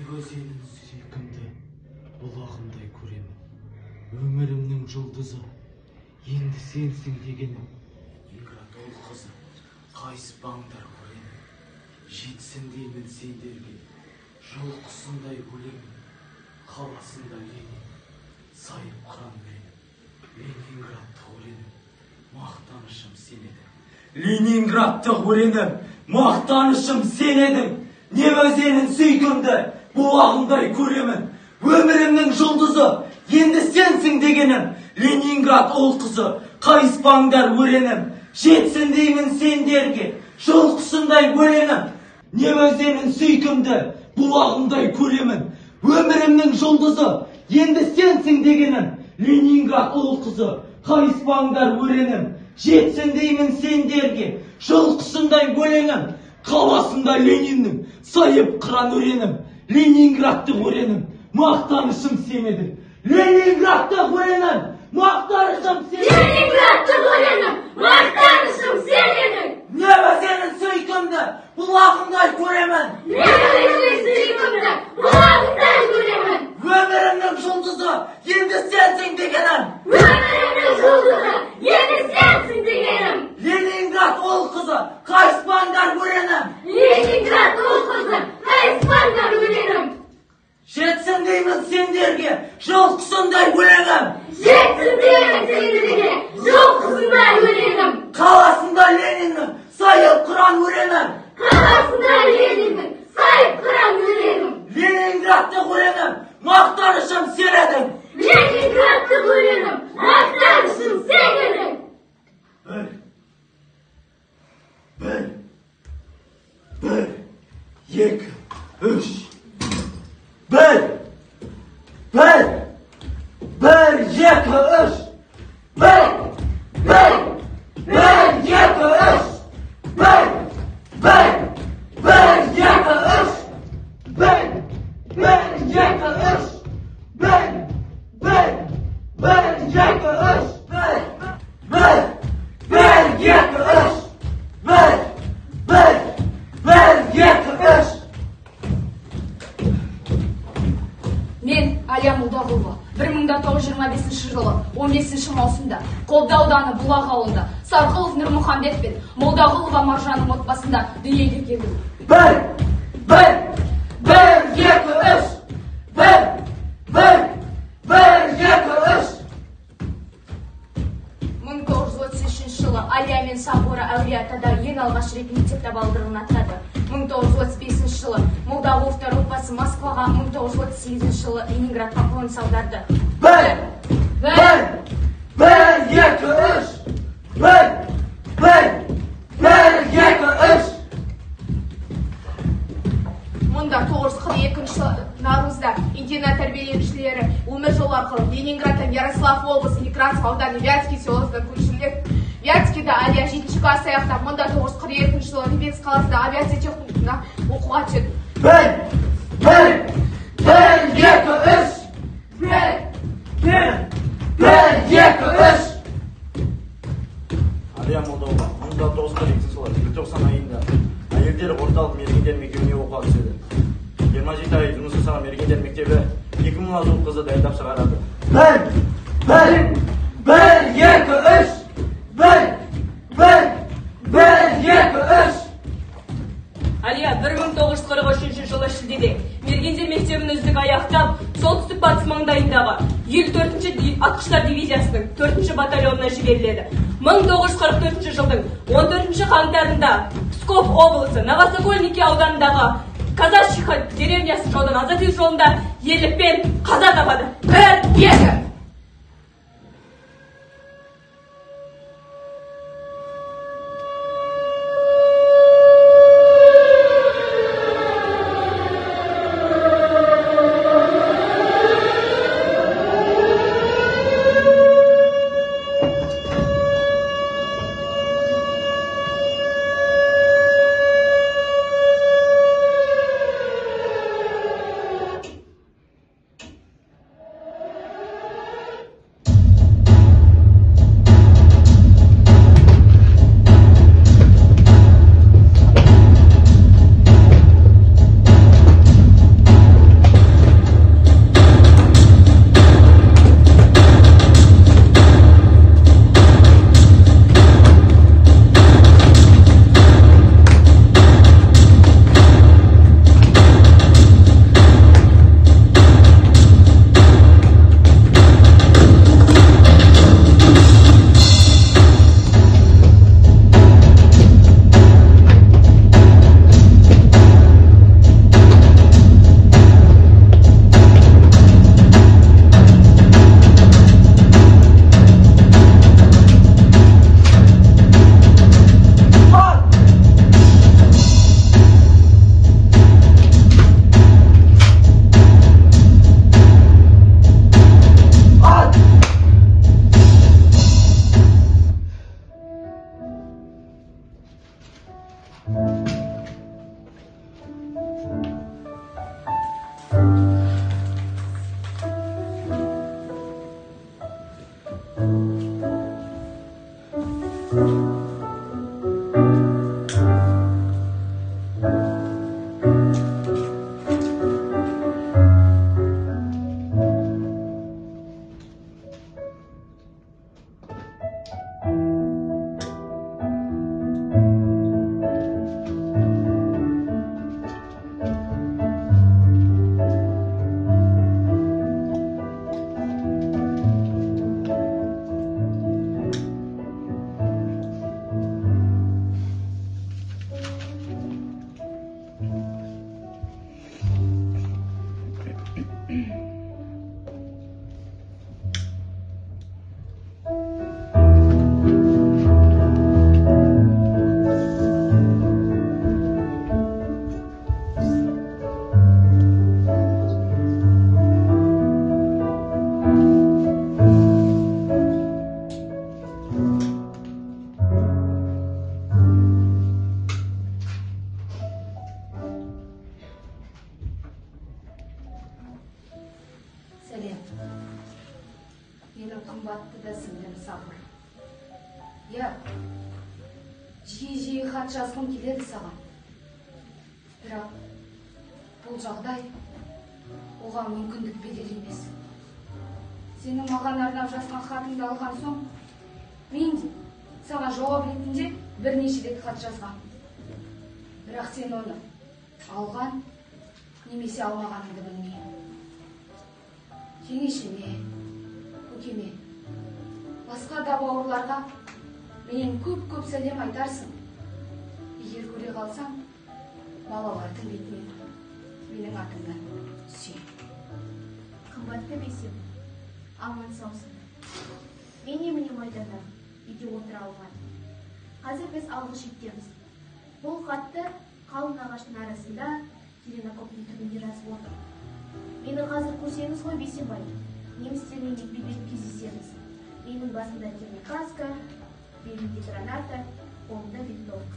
Өзенің сүйкімді бұлағымдай көремін. Өмірімнің жұлдызы, енді сенсің дегенім. Ленинград ол қызы, қайыспаңдар көремін. Жетсін деймін сендерге, жол құсындай өлемін. Қаласында Ленин, сайып қыран менің. Ленинградты өлемін, мақтанышым сен едің. Ленинградты өлемін, мақтанышым сен едің. Не өзенің сүйкімді бұлағымдай көремін. Өмірімнің жұлдызы, енді сенсің дегенім. Ленинград ол қызы, қайыспаңдар өренім. Жетсін деймін сендерге, жол құсындай өлемін. Не өзенің сүйкімді бұлағымдай көремін. Өмірімнің жұлдызы, енді сенсің дегенім. Ленинград ол қызы, қайыспаңдар өренім. Жетсін деймін сендерге, жол құсындай өлемін. Қаласында Лениннің сайып қыран өренім. Ленинградты өренім, мақтанышым сен едің. Ленинградты өренім, мақтанышым сен едің. Ленинградты өренім, мақтанышым сен едің. Не өзенің сүйкімді бұлағымдай көремін. Не өзенің сүйкімді бұлағымдай көремін. Өмірімнің жұлдызы, енді сенсің дегенім. Өмірімнің жұлдызы, енді сенсің дегенім. Ленинград ол қызы, қайыспаңдар өренім. Ленинград ол қызы, қайыспаңдар өренім. Жетсін деймін сендерге, жол құсындай өлемін. Жетсін деймін сендерге, жол құсындай өлемін. Қаласында Лениннің сайып қыран өренім. Қаласында Лениннің сайып қыран өренім. Ленинградты өренім, мақтанышым сен едің. Ленинградты өренім, мақтанышым сен едің. Bir, iki, üç. Bir, iki, üç. Bir, iki, üç. Bir, iki, üç. Bir, iki, üç. Мен Алия Молдағұлова 1925 жылы 15 маусымда Қобда ауданы Бұлақ ауылында Сарқұлов Нұрмұхамбет пен Молдағұлова Маржанның отбасында дүниеге келдім. Bir, iki, üç. Bir, iki, üç. 1933 жылы Алия мен Сабура әулиеатада ең алғаш рет мектеп табалдырығын аттады. 1935 жылы Молдағұловтар отбасы отбасы Москваға 1938 жылы Ленинградқа қоныс аударды. Bir, 2, 3. Мұнда 942 жылы наурызда интернат тәрбиеленушілері өмір жолы арқылы Ленинградтан Ярослав облысы Некрасов ауданы Вятский селосына көшіріледі. Вятскийде Алия 7-ші класс аяқтап, мұнда 942 жылы Рыбинск қаласында авиация техникумына оқуға түседі. 1, 2, 3. Алия Молдова 1942 жылы желтоқсан айында әйелдер орталық мергендер мектебіне оқуға түседі. 27 ай жұмыс жасаған мергендер мектебі 2000-ға жуық қызды дайындап шығарады. 1, 2, 3. Алия 1943 жылы шілдеде мергендер мектебін үздік аяқтап, солтүстік батыс маңдайындағы 54-ші атқыштар дивизиясының 4-ші батальонына жіберіледі. 1944 жылдың 14-ші қаңтарында Псков облысы Новосокольники ауданындағы Казачьиха деревнясын жаудан азат ету жолында ерлікпен қаза табады. 1, 2. Менің қымбатты да сіңлім Сабыр. Я жиі хат жазғым келеді саған. Бірақ бұл жағдай оған мүмкіндік берер емес. Сенің маған арнап жазған хатыңды алған соң, мен де саған жауап ретінде бірнеше рет хат жазған. Бірақ сен оны алған немесе алмағаныңды білмеймін. Жеңешеме, көкеме, басқа да бауырларға менен көп сәлем айтарсың. Егер көре қалсаң, балалардың бетінен Менің атымдан сүй. Қымбатты бейсем, аман саусың. Мен еміне майданда үйде отыра алмадым. Қазір біз алғы шеттеміз. Бұл хатты қалың ағаштың арасында терең окоптың түбінде жазып отыр. Мені қазір көрсеңіз ғой Бейсенбай, немістермен бетпе-бет кездесеміз. Менің басында терме каска, белімде граната, қолымда винтовка.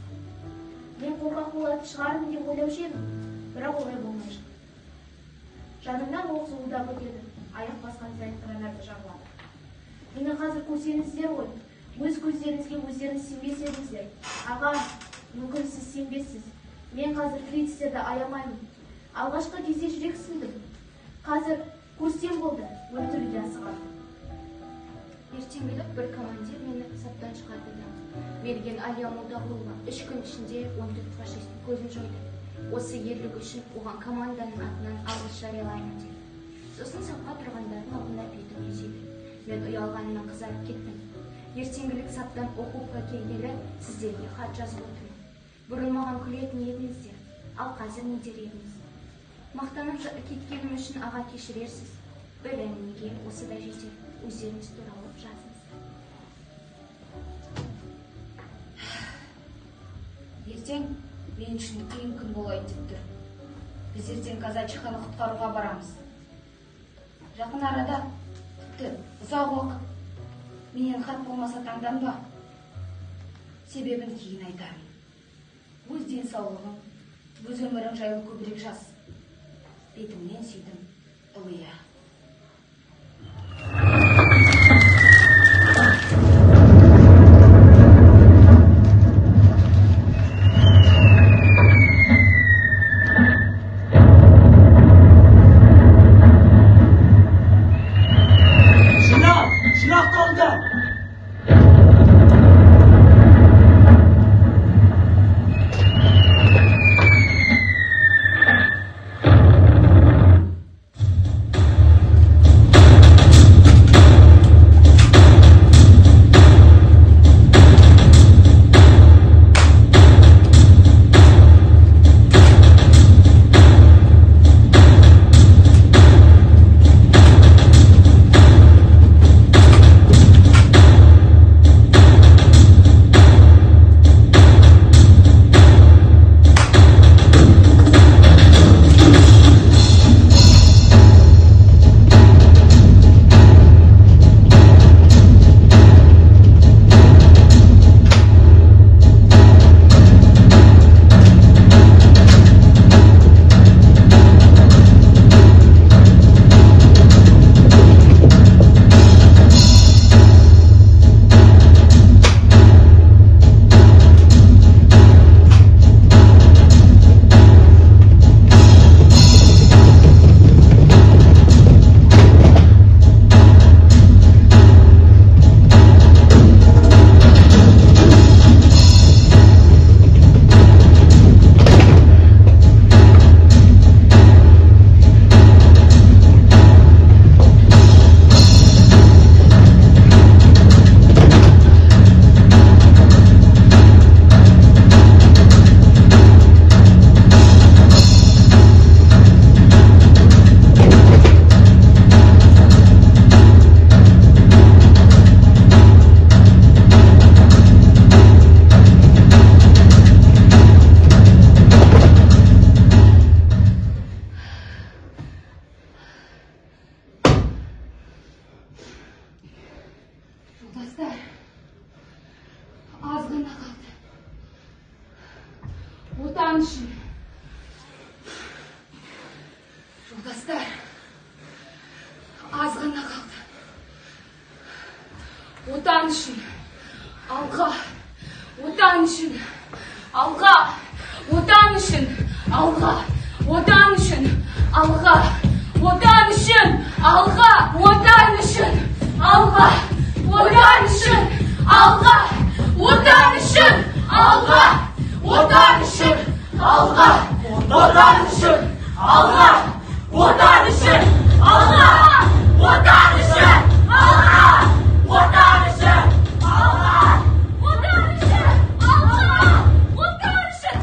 Мен қорқақ болатын шығармын деп ойлаушы едім, бірақ олай болмай шықты. Жанымнан оқ зуылдап өтеді, аяқ басқан сайын граната жағылады. Мені қазір көрсеңіздер ғой, өз көздеріңізге өздеріңіз сенбес едіңіздер. Аға, мүмкін сіз сенбессіз. Мен қазір фрицтерді аямаймын. Алғашқы кезде жүрек сындым. Қазір көрсем болды, өлтіруге асығады. Ертеңгілік бір командир мені саптан шығарды. Мерген Алия Молдағұлова 3 күн ішінде 14 фашистің көзін жойды. Осы ерлігі үшін оған команданың атынан алғыс жариялаймын деді. Сосын сапқа тұрғандардың алдында бетім түзеді. Мен ұялғанымнан қызарып кеттім. Ертеңгілік саптан окопқа келгелі сіздерге хат жазып отырмын. Бұрын маған күлетін едіңіздер, ал қазір не дер едіңіз? Мақтанып кеткенім үшін аға кешірерсіз. Білем неге осы да жетер, өздеріңіз туралы жазыңыз. Ертең мен үшін қиын күн болайын деп тұр. Біз ертең казачханы құтқаруға барамыз. Жақын арада, тіпті ұзақ уақыт менен хат болмаса таңданба. Себебін кейін айтармын. Өз денсаулығың, өз өмірің жайлы көбірек жаз. Бетіңнен сүйдім, Ылия. Отан үшін. Жолдастар, аз ғана қалды. Отан үшін. Алға. Отан үшін. Алға. Отан үшін. Алға. Отан үшін. Алға. Отан үшін. Алға. Отан үшін. Алға. Отан үшін. Алға. Отан үшін. Алға. Отан үшін. Алға. Отан үшін. Алға. Отан үшін. Алға. Отан үшін. Алға. Отан үшін. Алға. Отан үшін. Алға. Отан үшін.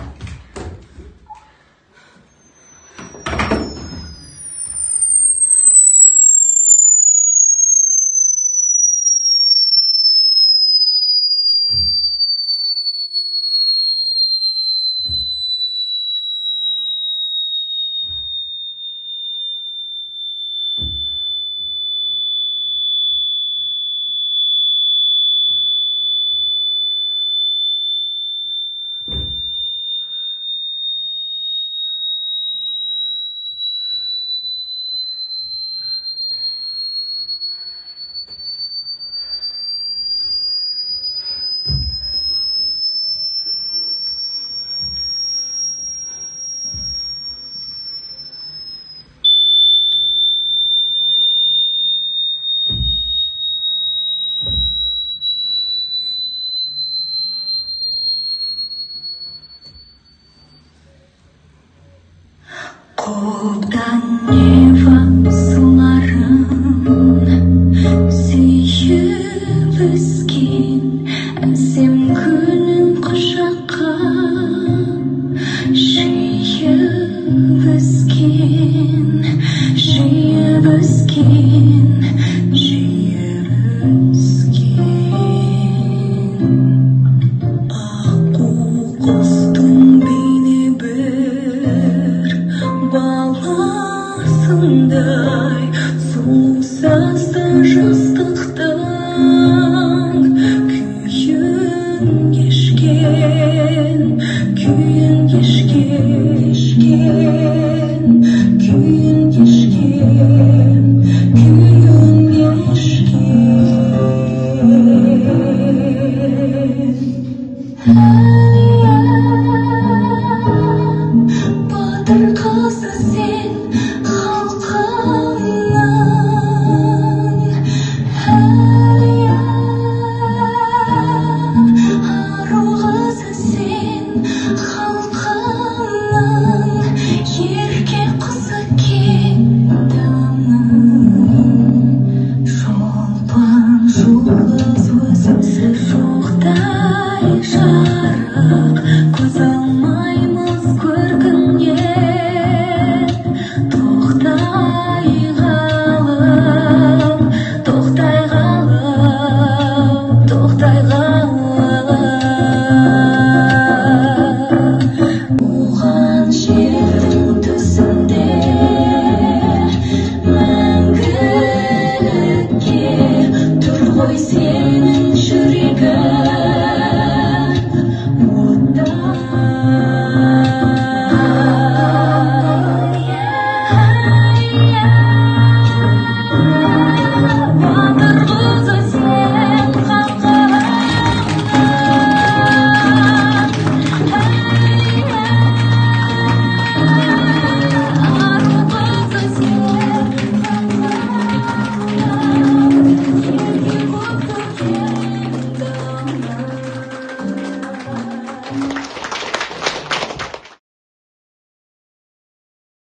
жасындай сұлу сазды жастықта